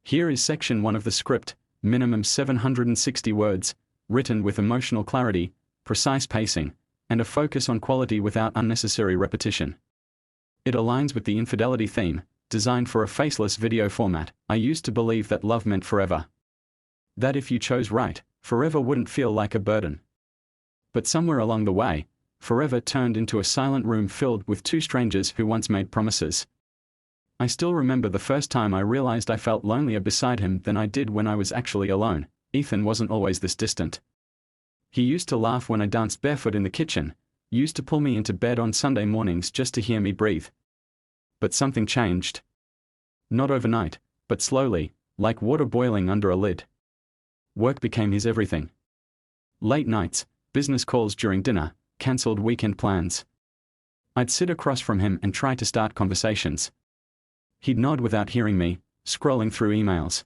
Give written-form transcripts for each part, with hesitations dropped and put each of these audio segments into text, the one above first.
Here is section 1 of the script, minimum 760 words, written with emotional clarity, precise pacing, and a focus on quality without unnecessary repetition. It aligns with the infidelity theme, designed for a faceless video format. I used to believe that love meant forever. That if you chose right, forever wouldn't feel like a burden. But somewhere along the way, forever turned into a silent room filled with two strangers who once made promises. I still remember the first time I realized I felt lonelier beside him than I did when I was actually alone. Ethan wasn't always this distant. He used to laugh when I danced barefoot in the kitchen, used to pull me into bed on Sunday mornings just to hear me breathe. But something changed. Not overnight, but slowly, like water boiling under a lid. Work became his everything. Late nights, business calls during dinner, cancelled weekend plans. I'd sit across from him and try to start conversations. He'd nod without hearing me, scrolling through emails.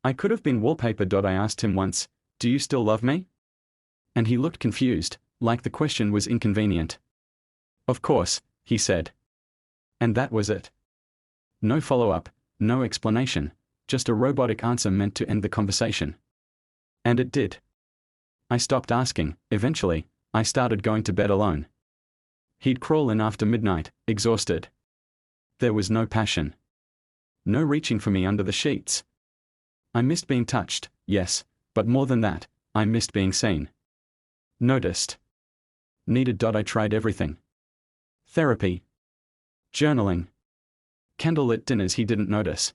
I could have been wallpaper. I asked him once, "Do you still love me?" And he looked confused, like the question was inconvenient. "Of course," he said. And that was it. No follow-up, no explanation, just a robotic answer meant to end the conversation. And it did. I stopped asking. Eventually, I started going to bed alone. He'd crawl in after midnight, exhausted. There was no passion. No reaching for me under the sheets. I missed being touched, yes, but more than that, I missed being seen. Noticed. Needed. I tried everything. Therapy. Journaling. Candlelit dinners he didn't notice.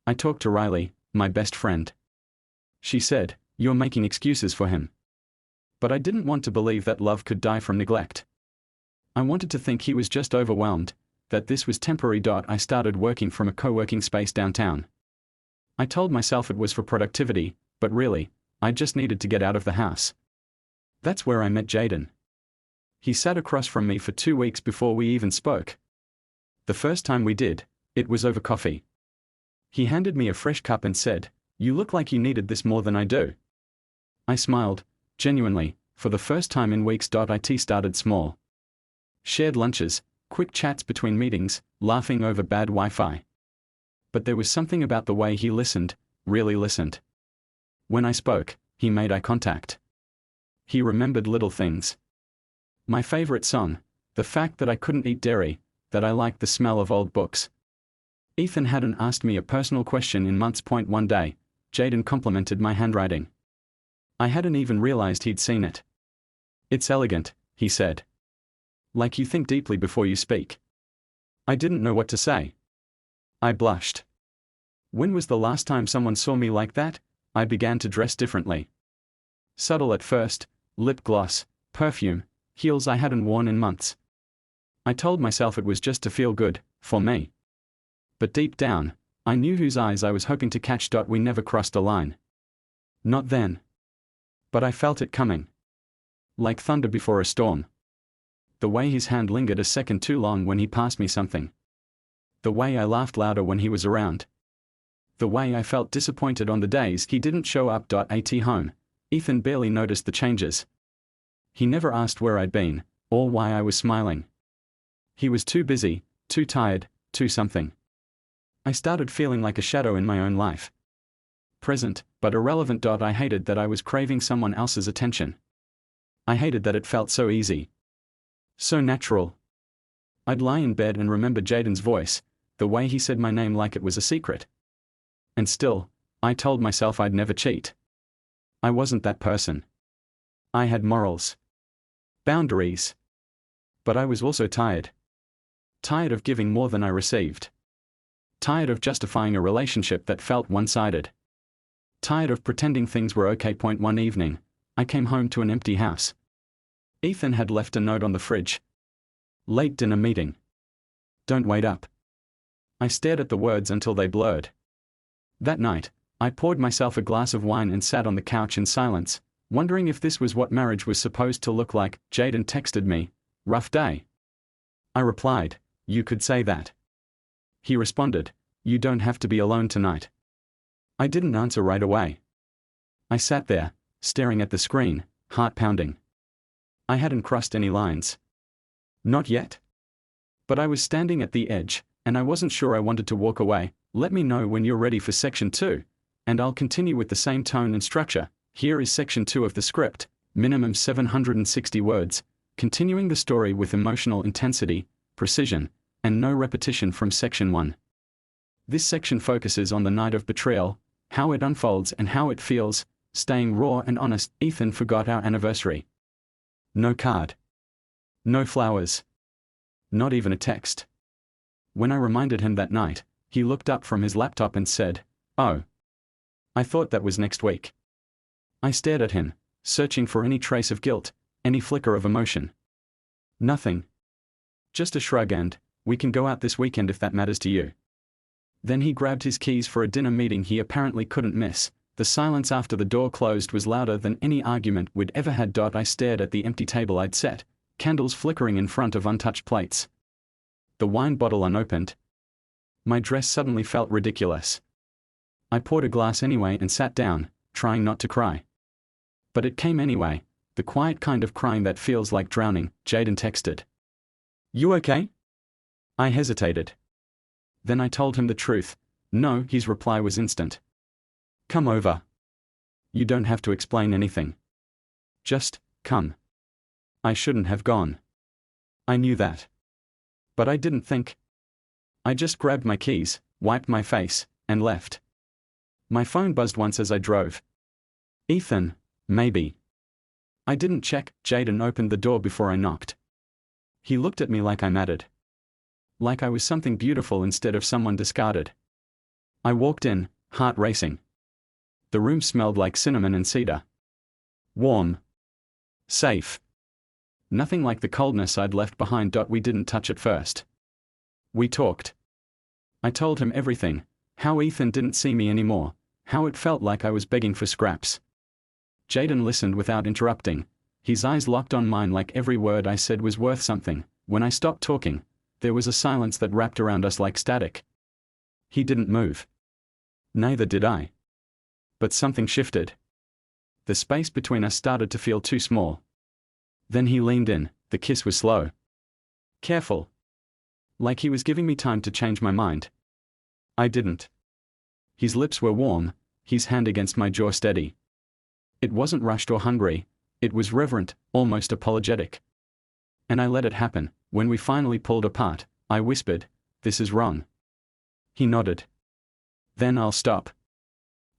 I talked to Riley, my best friend. She said, "You're making excuses for him." But I didn't want to believe that love could die from neglect. I wanted to think he was just overwhelmed, that this was temporary. I started working from a co-working space downtown. I told myself it was for productivity, but really, I just needed to get out of the house. That's where I met Jaden. He sat across from me for 2 weeks before we even spoke. The first time we did, it was over coffee. He handed me a fresh cup and said, "You look like you needed this more than I do." I smiled, genuinely, for the first time in weeks. It started small. Shared lunches, quick chats between meetings, laughing over bad Wi-Fi. But there was something about the way he listened, really listened. When I spoke, he made eye contact. He remembered little things. My favorite song, the fact that I couldn't eat dairy, that I liked the smell of old books. Ethan hadn't asked me a personal question in months. One day, Jaden complimented my handwriting. I hadn't even realized he'd seen it. "It's elegant," he said. "Like you think deeply before you speak." I didn't know what to say. I blushed. When was the last time someone saw me like that? I began to dress differently. Subtle at first, lip gloss, perfume, heels I hadn't worn in months. I told myself it was just to feel good, for me. But deep down, I knew whose eyes I was hoping to catch. We never crossed a line. Not then. But I felt it coming. Like thunder before a storm. The way his hand lingered a second too long when he passed me something. The way I laughed louder when he was around. The way I felt disappointed on the days he didn't show up. At home, Ethan barely noticed the changes. He never asked where I'd been, or why I was smiling. He was too busy, too tired, too something. I started feeling like a shadow in my own life. Present, but irrelevant. I hated that I was craving someone else's attention. I hated that it felt so easy. So natural. I'd lie in bed and remember Jaden's voice, the way he said my name like it was a secret. And still, I told myself I'd never cheat. I wasn't that person. I had morals. Boundaries. But I was also tired. Tired of giving more than I received. Tired of justifying a relationship that felt one-sided. Tired of pretending things were okay. One evening, I came home to an empty house. Ethan had left a note on the fridge. Late dinner meeting. Don't wait up. I stared at the words until they blurred. That night, I poured myself a glass of wine and sat on the couch in silence, wondering if this was what marriage was supposed to look like. Jaden texted me, "Rough day." I replied, "You could say that." He responded, "You don't have to be alone tonight." I didn't answer right away. I sat there, staring at the screen, heart pounding. I hadn't crossed any lines. Not yet. But I was standing at the edge, and I wasn't sure I wanted to walk away, Let me know when you're ready for section 2, and I'll continue with the same tone and structure. Here is section 2 of the script, minimum 760 words, continuing the story with emotional intensity, precision, and no repetition from section 1. This section focuses on the night of betrayal, how it unfolds and how it feels. Staying raw and honest. Ethan forgot our anniversary. No card. No flowers. Not even a text. When I reminded him that night, he looked up from his laptop and said, "Oh. I thought that was next week." I stared at him, searching for any trace of guilt, any flicker of emotion. Nothing. Just a shrug and, "We can go out this weekend if that matters to you." Then he grabbed his keys for a dinner meeting he apparently couldn't miss. The silence after the door closed was louder than any argument we'd ever had. I stared at the empty table I'd set, candles flickering in front of untouched plates. The wine bottle unopened. My dress suddenly felt ridiculous. I poured a glass anyway and sat down, trying not to cry. But it came anyway, the quiet kind of crying that feels like drowning. Jaden texted. "You okay?" I hesitated. Then I told him the truth. No. His reply was instant. "Come over. You don't have to explain anything. Just, come." I shouldn't have gone. I knew that. But I didn't think. I just grabbed my keys, wiped my face, and left. My phone buzzed once as I drove. "Ethan, maybe." I didn't check. Jaden opened the door before I knocked. He looked at me like I mattered. Like I was something beautiful instead of someone discarded. I walked in, heart racing. The room smelled like cinnamon and cedar. Warm. Safe. Nothing like the coldness I'd left behind. We didn't touch at first. We talked. I told him everything, how Ethan didn't see me anymore, how it felt like I was begging for scraps. Jaden listened without interrupting, his eyes locked on mine like every word I said was worth something. When I stopped talking, there was a silence that wrapped around us like static. He didn't move. Neither did I. But something shifted. The space between us started to feel too small. Then he leaned in. The kiss was slow. Careful. Like he was giving me time to change my mind. I didn't. His lips were warm, his hand against my jaw steady. It wasn't rushed or hungry, it was reverent, almost apologetic. And I let it happen. When we finally pulled apart, I whispered, "This is wrong." He nodded. "Then I'll stop."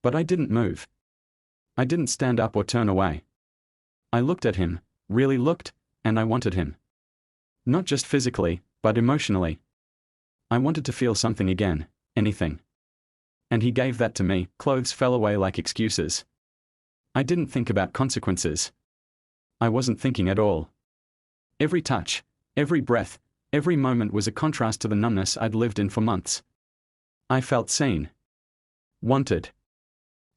But I didn't move. I didn't stand up or turn away. I looked at him, really looked, and I wanted him. Not just physically, but emotionally. I wanted to feel something again, anything. And he gave that to me. Clothes fell away like excuses. I didn't think about consequences. I wasn't thinking at all. Every touch, every breath, every moment was a contrast to the numbness I'd lived in for months. I felt seen. Wanted.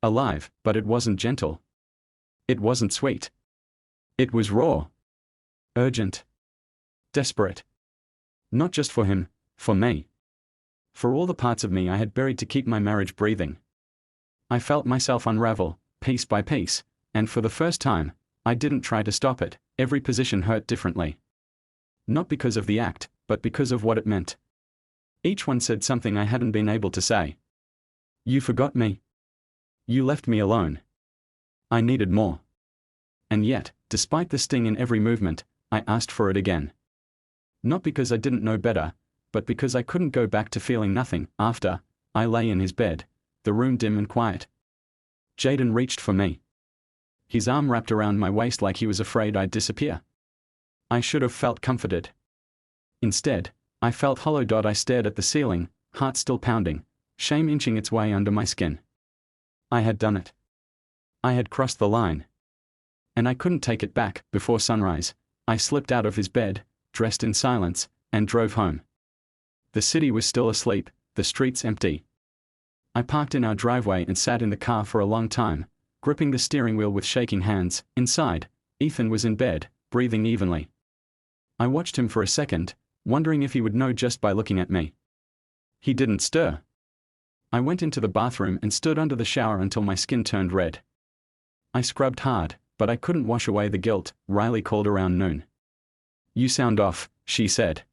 Alive, but it wasn't gentle. It wasn't sweet. It was raw. Urgent. Desperate. Not just for him, for me. For all the parts of me I had buried to keep my marriage breathing. I felt myself unravel, piece by piece, and for the first time, I didn't try to stop it. Every position hurt differently. Not because of the act, but because of what it meant. Each one said something I hadn't been able to say. You forgot me. You left me alone. I needed more. And yet, despite the sting in every movement, I asked for it again. Not because I didn't know better, but because I couldn't go back to feeling nothing. After, I lay in his bed, the room dim and quiet. Jaden reached for me. His arm wrapped around my waist like he was afraid I'd disappear. I should have felt comforted. Instead, I felt hollow. I stared at the ceiling, heart still pounding, shame inching its way under my skin. I had done it. I had crossed the line. And I couldn't take it back. Before sunrise, I slipped out of his bed, dressed in silence, and drove home. The city was still asleep, the streets empty. I parked in our driveway and sat in the car for a long time, gripping the steering wheel with shaking hands. Inside, Ethan was in bed, breathing evenly. I watched him for a second, wondering if he would know just by looking at me. He didn't stir. I went into the bathroom and stood under the shower until my skin turned red. I scrubbed hard, but I couldn't wash away the guilt. Riley called around noon. You sound off, she said.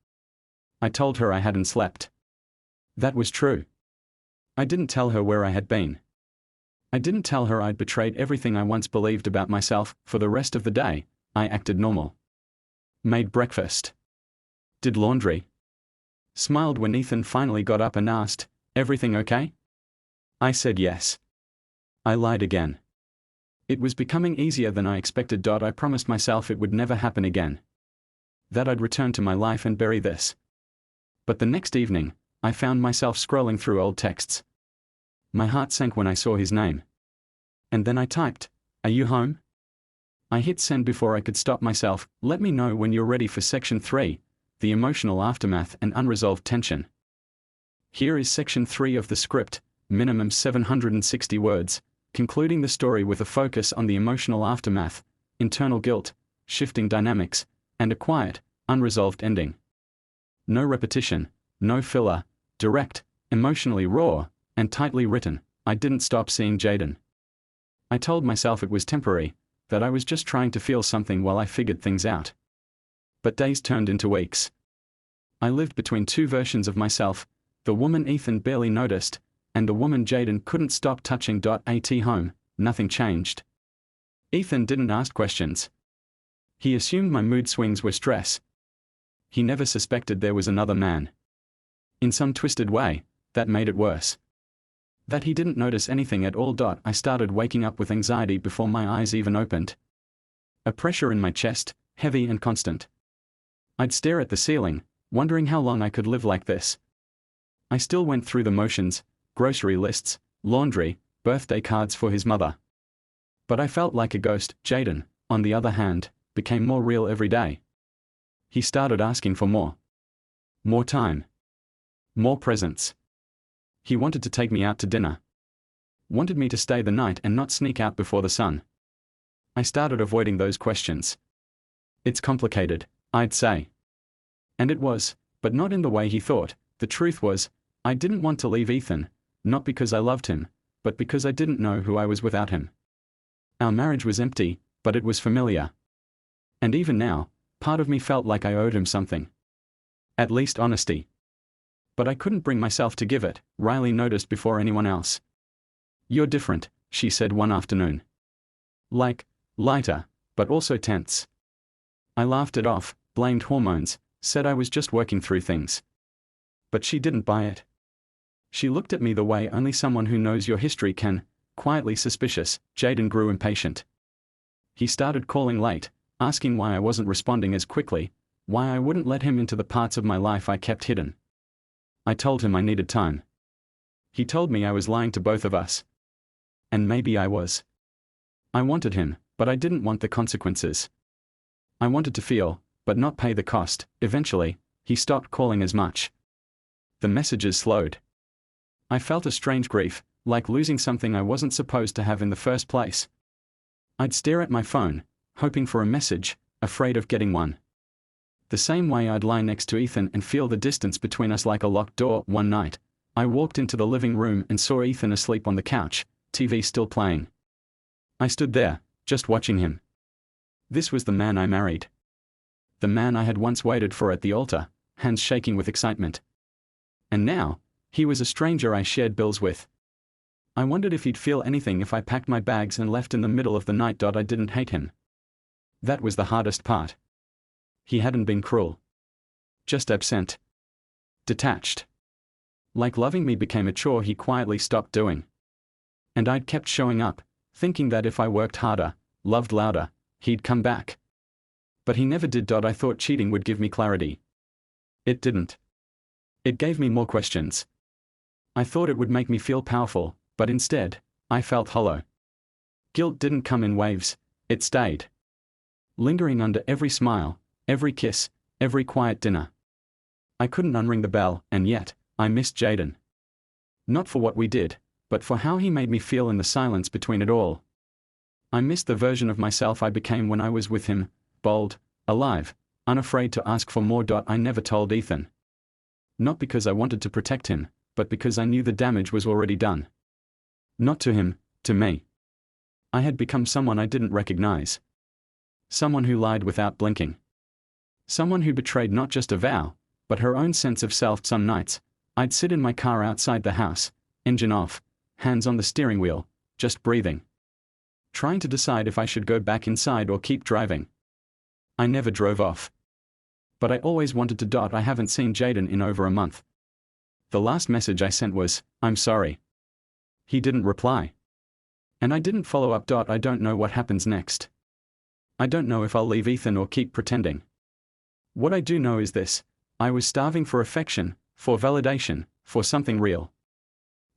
I told her I hadn't slept. That was true. I didn't tell her where I had been. I didn't tell her I'd betrayed everything I once believed about myself. For the rest of the day, I acted normal. Made breakfast. Did laundry. Smiled when Ethan finally got up and asked, "Everything okay?" I said yes. I lied again. It was becoming easier than I expected. I promised myself it would never happen again. That I'd return to my life and bury this. But the next evening, I found myself scrolling through old texts. My heart sank when I saw his name. And then I typed, "Are you home?" I hit send before I could stop myself. Let me know when you're ready for Section 3, the emotional aftermath and unresolved tension. Here is Section 3 of the script, minimum 760 words, concluding the story with a focus on the emotional aftermath, internal guilt, shifting dynamics, and a quiet, unresolved ending. No repetition, no filler, direct, emotionally raw, and tightly written. I didn't stop seeing Jaden. I told myself it was temporary, that I was just trying to feel something while I figured things out. But days turned into weeks. I lived between two versions of myself, the woman Ethan barely noticed, and the woman Jaden couldn't stop touching. At home, nothing changed. Ethan didn't ask questions. He assumed my mood swings were stress. He never suspected there was another man. In some twisted way, that made it worse. That he didn't notice anything at all. I started waking up with anxiety before my eyes even opened. A pressure in my chest, heavy and constant. I'd stare at the ceiling, wondering how long I could live like this. I still went through the motions, grocery lists, laundry, birthday cards for his mother. But I felt like a ghost. Jaden, on the other hand, became more real every day. He started asking for more. More time. More presents. He wanted to take me out to dinner. Wanted me to stay the night and not sneak out before the sun. I started avoiding those questions. It's complicated, I'd say. And it was, but not in the way he thought. The truth was, I didn't want to leave Ethan, not because I loved him, but because I didn't know who I was without him. Our marriage was empty, but it was familiar. And even now, part of me felt like I owed him something. At least honesty. But I couldn't bring myself to give it. Riley noticed before anyone else. "You're different," she said one afternoon. Like, lighter, but also tense. I laughed it off, blamed hormones, said I was just working through things. But she didn't buy it. She looked at me the way only someone who knows your history can, quietly suspicious. Jaden grew impatient. He started calling late, asking why I wasn't responding as quickly, why I wouldn't let him into the parts of my life I kept hidden. I told him I needed time. He told me I was lying to both of us. And maybe I was. I wanted him, but I didn't want the consequences. I wanted to feel, but not pay the cost. Eventually, he stopped calling as much. The messages slowed. I felt a strange grief, like losing something I wasn't supposed to have in the first place. I'd stare at my phone, hoping for a message, afraid of getting one. The same way I'd lie next to Ethan and feel the distance between us like a locked door. One night, I walked into the living room and saw Ethan asleep on the couch, TV still playing. I stood there, just watching him. This was the man I married. The man I had once waited for at the altar, hands shaking with excitement. And now, he was a stranger I shared bills with. I wondered if he'd feel anything if I packed my bags and left in the middle of the night. I didn't hate him. That was the hardest part. He hadn't been cruel. Just absent. Detached. Like loving me became a chore he quietly stopped doing. And I'd kept showing up, thinking that if I worked harder, loved louder, he'd come back. But he never did. I thought cheating would give me clarity. It didn't. It gave me more questions. I thought it would make me feel powerful, but instead, I felt hollow. Guilt didn't come in waves, it stayed. Lingering under every smile, every kiss, every quiet dinner. I couldn't unring the bell, and yet, I missed Jaden. Not for what we did, but for how he made me feel in the silence between it all. I missed the version of myself I became when I was with him, bold, alive, unafraid to ask for more. I never told Ethan. Not because I wanted to protect him, but because I knew the damage was already done. Not to him, to me. I had become someone I didn't recognize. Someone who lied without blinking. Someone who betrayed not just a vow, but her own sense of self. Some nights, I'd sit in my car outside the house, engine off, hands on the steering wheel, just breathing. Trying to decide if I should go back inside or keep driving. I never drove off. But I always wanted to. I haven't seen Jaden in over a month. The last message I sent was, "I'm sorry." He didn't reply. And I didn't follow up. I don't know what happens next. I don't know if I'll leave Ethan or keep pretending. What I do know is this: I was starving for affection, for validation, for something real.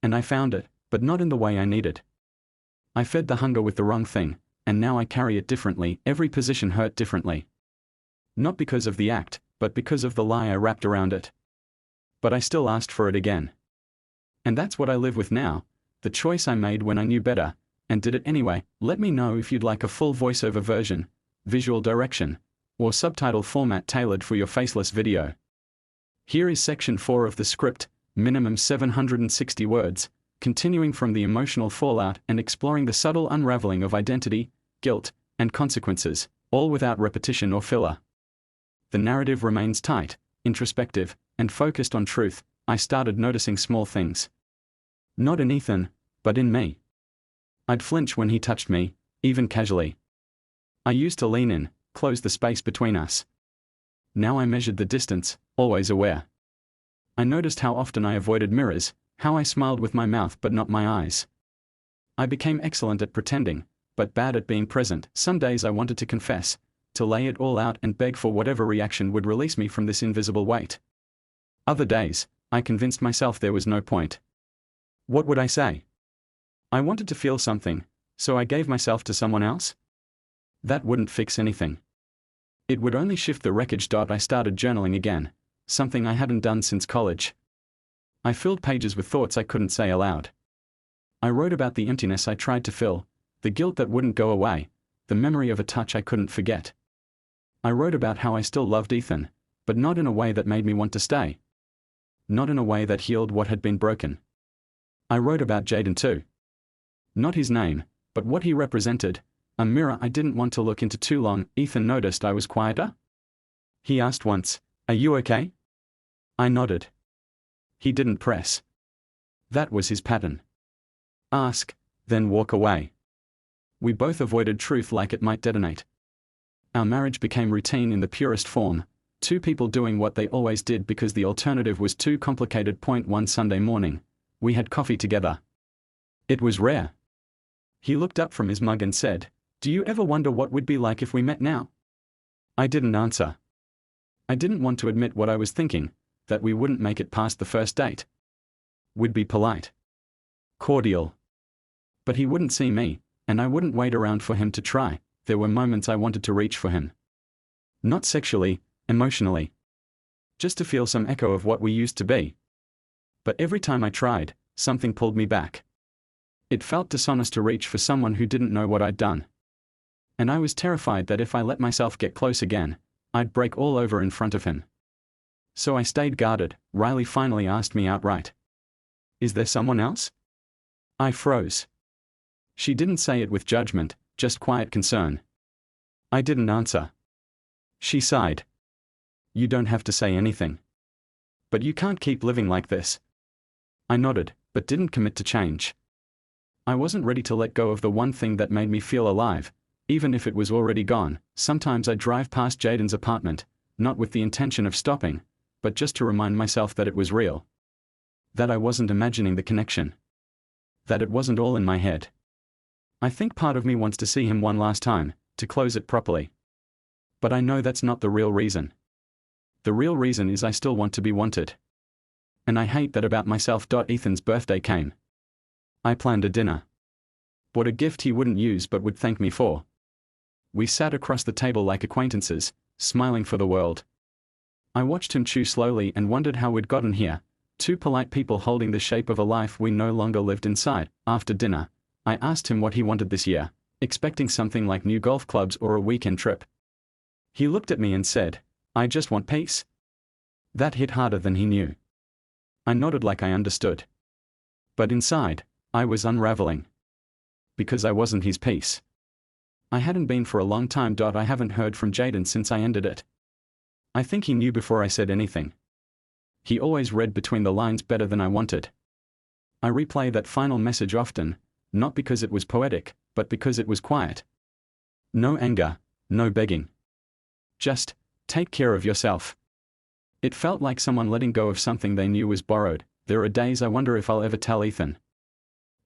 And I found it, but not in the way I needed. I fed the hunger with the wrong thing, and now I carry it differently. Every position hurt differently. Not because of the act, but because of the lie I wrapped around it. But I still asked for it again. And that's what I live with now, the choice I made when I knew better, and did it anyway. Let me know if you'd like a full voiceover version, visual direction, or subtitle format tailored for your faceless video. Here is section 4 of the script, minimum 760 words, continuing from the emotional fallout and exploring the subtle unraveling of identity, guilt, and consequences, all without repetition or filler. The narrative remains tight, introspective, and focused on truth. I started noticing small things. Not in Ethan, but in me. I'd flinch when he touched me, even casually. I used to lean in, close the space between us. Now I measured the distance, always aware. I noticed how often I avoided mirrors, how I smiled with my mouth but not my eyes. I became excellent at pretending, but bad at being present. Some days I wanted to confess, to lay it all out and beg for whatever reaction would release me from this invisible weight. Other days, I convinced myself there was no point. What would I say? I wanted to feel something, so I gave myself to someone else? That wouldn't fix anything. It would only shift the wreckage. I started journaling again, something I hadn't done since college. I filled pages with thoughts I couldn't say aloud. I wrote about the emptiness I tried to fill, the guilt that wouldn't go away, the memory of a touch I couldn't forget. I wrote about how I still loved Ethan, but not in a way that made me want to stay. Not in a way that healed what had been broken. I wrote about Jaden too. Not his name, but what he represented, a mirror I didn't want to look into too long. Ethan noticed I was quieter. He asked once, "Are you okay?" I nodded. He didn't press. That was his pattern. Ask, then walk away. We both avoided truth like it might detonate. Our marriage became routine in the purest form, two people doing what they always did because the alternative was too complicated. One Sunday morning, we had coffee together. It was rare. He looked up from his mug and said, "Do you ever wonder what we'd be like if we met now?" I didn't answer. I didn't want to admit what I was thinking, that we wouldn't make it past the first date. We'd be polite. Cordial. But he wouldn't see me, and I wouldn't wait around for him to try. There were moments I wanted to reach for him. Not sexually, emotionally. Just to feel some echo of what we used to be. But every time I tried, something pulled me back. It felt dishonest to reach for someone who didn't know what I'd done. And I was terrified that if I let myself get close again, I'd break all over in front of him. So I stayed guarded. Riley finally asked me outright, "Is there someone else?" I froze. She didn't say it with judgment, just quiet concern. I didn't answer. She sighed. "You don't have to say anything. But you can't keep living like this." I nodded, but didn't commit to change. I wasn't ready to let go of the one thing that made me feel alive, even if it was already gone. Sometimes I drive past Jaden's apartment, not with the intention of stopping, but just to remind myself that it was real. That I wasn't imagining the connection. That it wasn't all in my head. I think part of me wants to see him one last time, to close it properly. But I know that's not the real reason. The real reason is I still want to be wanted. And I hate that about myself. Ethan's birthday came. I planned a dinner. Bought a gift he wouldn't use but would thank me for. We sat across the table like acquaintances, smiling for the world. I watched him chew slowly and wondered how we'd gotten here, two polite people holding the shape of a life we no longer lived inside. After dinner, I asked him what he wanted this year, expecting something like new golf clubs or a weekend trip. He looked at me and said, "I just want peace." That hit harder than he knew. I nodded like I understood. But inside, I was unraveling. Because I wasn't his peace. I hadn't been for a long time. I haven't heard from Jaden since I ended it. I think he knew before I said anything. He always read between the lines better than I wanted. I replay that final message often, not because it was poetic, but because it was quiet. No anger, no begging. Just, take care of yourself. It felt like someone letting go of something they knew was borrowed. There are days I wonder if I'll ever tell Ethan.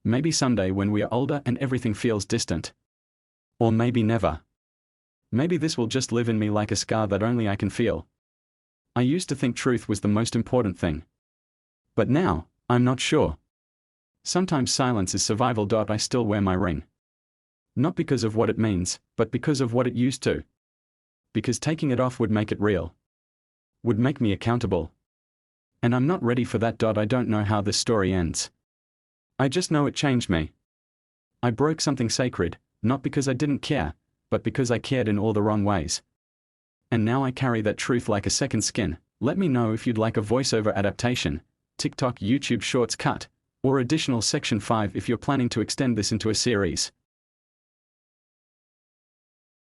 Maybe someday when we are older and everything feels distant. Or maybe never. Maybe this will just live in me like a scar that only I can feel. I used to think truth was the most important thing. But now, I'm not sure. Sometimes silence is survival. I still wear my ring. Not because of what it means, but because of what it used to. Because taking it off would make it real. Would make me accountable. And I'm not ready for that. I don't know how this story ends. I just know it changed me. I broke something sacred, not because I didn't care, but because I cared in all the wrong ways. And now I carry that truth like a second skin. Let me know if you'd like a voiceover adaptation, TikTok, YouTube Shorts cut, or additional Section 5 if you're planning to extend this into a series.